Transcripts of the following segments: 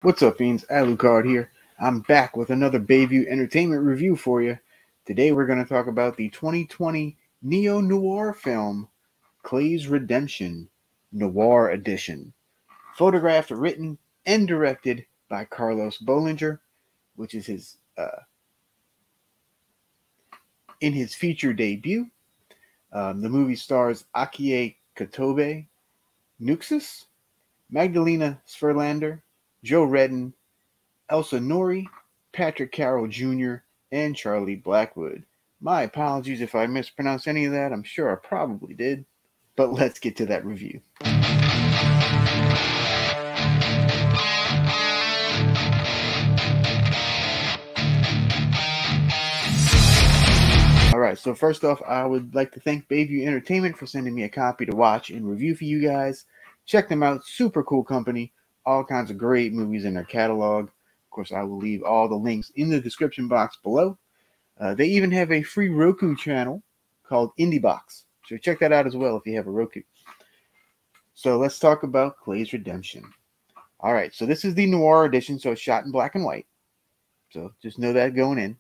What's up, fiends? Lucard here. I'm back with another Bayview Entertainment review for you. Today we're going to talk about the 2020 neo-noir film, Clay's Redemption, Noir Edition. Photographed, written, and directed by Carlos Bollinger, which is his in his feature debut. The movie stars Akie Kotabe, Nuuxs, Magdalena Sverlander, Joe Wredden, Elsa Nori, Patrick Carroll Jr., and Charlie Blackwood. My apologies if I mispronounced any of that. I'm sure I probably did. But let's get to that review. Alright, so first off, I would like to thank Bayview Entertainment for sending me a copy to watch and review for you guys. Check them out. Super cool company. All kinds of great movies in their catalog. Of course, I will leave all the links in the description box below. They even have a free Roku channel called IndieBox. So check that out as well if you have a Roku. So let's talk about Clay's Redemption. Alright, so this is the Noir Edition, so it's shot in black and white. So just know that going in.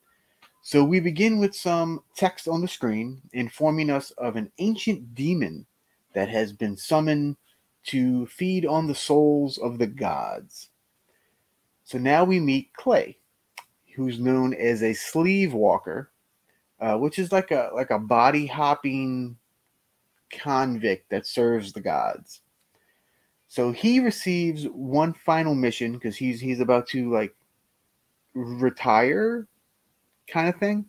So we begin with some text on the screen informing us of an ancient demon that has been summoned to feed on the souls of the gods. So now we meet Clay, who's known as a sleeve walker, which is like a body hopping convict that serves the gods. So he receives one final mission because he's about to like retire, kind of thing.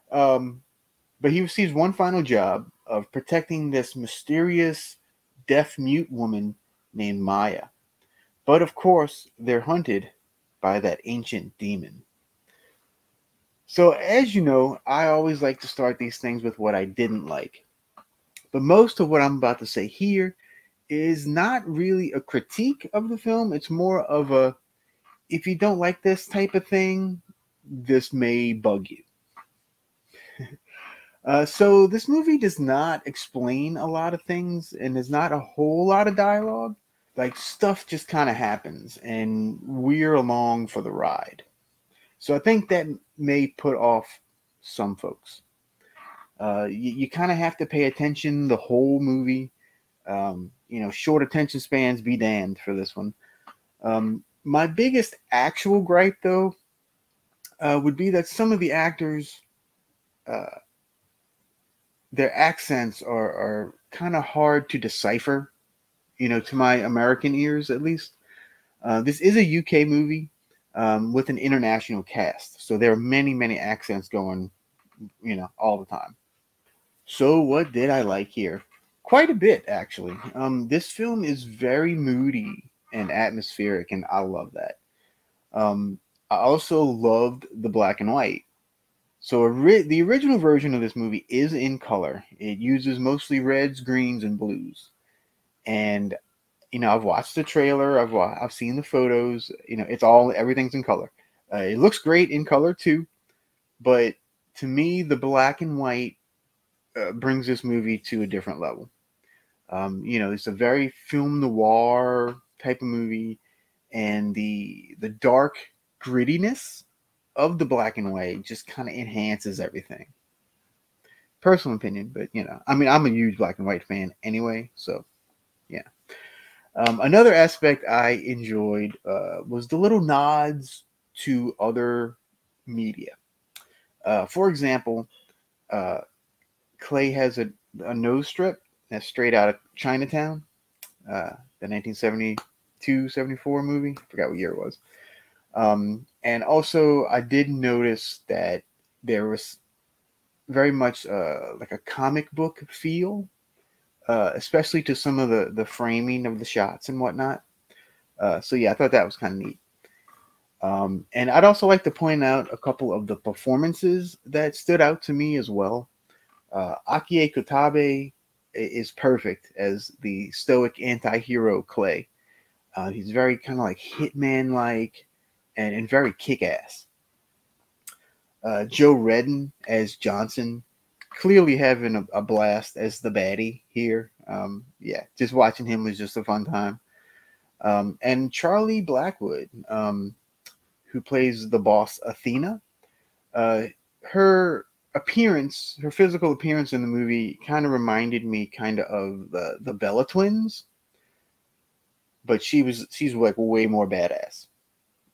But he receives one final job of protecting this mysterious deaf-mute woman named Maya. But of course, they're hunted by that ancient demon. So as you know, I always like to start these things with what I didn't like. But most of what I'm about to say here is not really a critique of the film. It's more of a, if you don't like this type of thing, this may bug you. So this movie does not explain a lot of things, and there's not a whole lot of dialogue. Like, stuff just kind of happens, and we're along for the ride. So I think that may put off some folks. You kind of have to pay attention the whole movie. Short attention spans be damned for this one. My biggest actual gripe, though, would be that some of the actors, their accents are kind of hard to decipher, to my American ears at least. This is a UK movie with an international cast, so there are many, many accents going, all the time. So what did I like here? Quite a bit, actually. This film is very moody and atmospheric, and I love that. I also loved the black and white. So the original version of this movie is in color. It uses mostly reds, greens, and blues. And I've watched the trailer. I've seen the photos. Everything's in color. It looks great in color too. But to me, the black and white brings this movie to a different level. It's a very film noir type of movie, and the dark grittiness of the black and white just kind of enhances everything. Personal opinion, but I'm a huge black and white fan anyway, so yeah. Another aspect I enjoyed was the little nods to other media. For example, Clay has a nose strip that's straight out of Chinatown, the 1972-74 movie. I forgot what year it was. And also, I did notice that there was very much like a comic book feel, especially to some of the framing of the shots and whatnot. So yeah, I thought that was kind of neat. And I'd also like to point out a couple of the performances that stood out to me as well. Akie Kotabe is perfect as the stoic anti-hero Clay. He's very kind of like Hitman-like and very kick-ass. Joe Wredden as Johnson, clearly having a blast as the baddie here. Yeah, just watching him was just a fun time. And Charlie Blackwood, who plays the boss Athena, her appearance, her physical appearance in the movie kind of reminded me of the Bella twins, but she's like way more badass.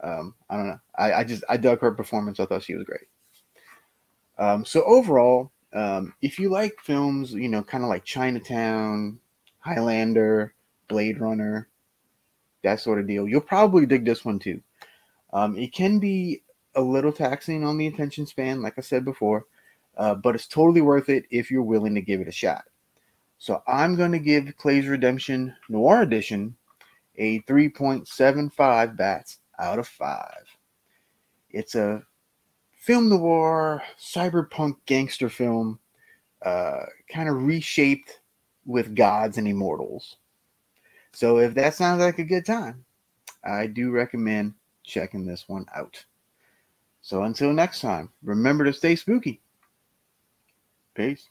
I don't know. I dug her performance. I thought she was great. So overall, if you like films, kind of like Chinatown, Highlander, Blade Runner, that sort of deal, you'll probably dig this one too. It can be a little taxing on the attention span, like I said before, but it's totally worth it if you're willing to give it a shot. So I'm going to give Clay's Redemption Noir Edition a 3.75 bats out of 5. It's a film noir, cyberpunk gangster film, kind of reshaped with gods and immortals. So if that sounds like a good time, I do recommend checking this one out. So until next time, remember to stay spooky. Peace.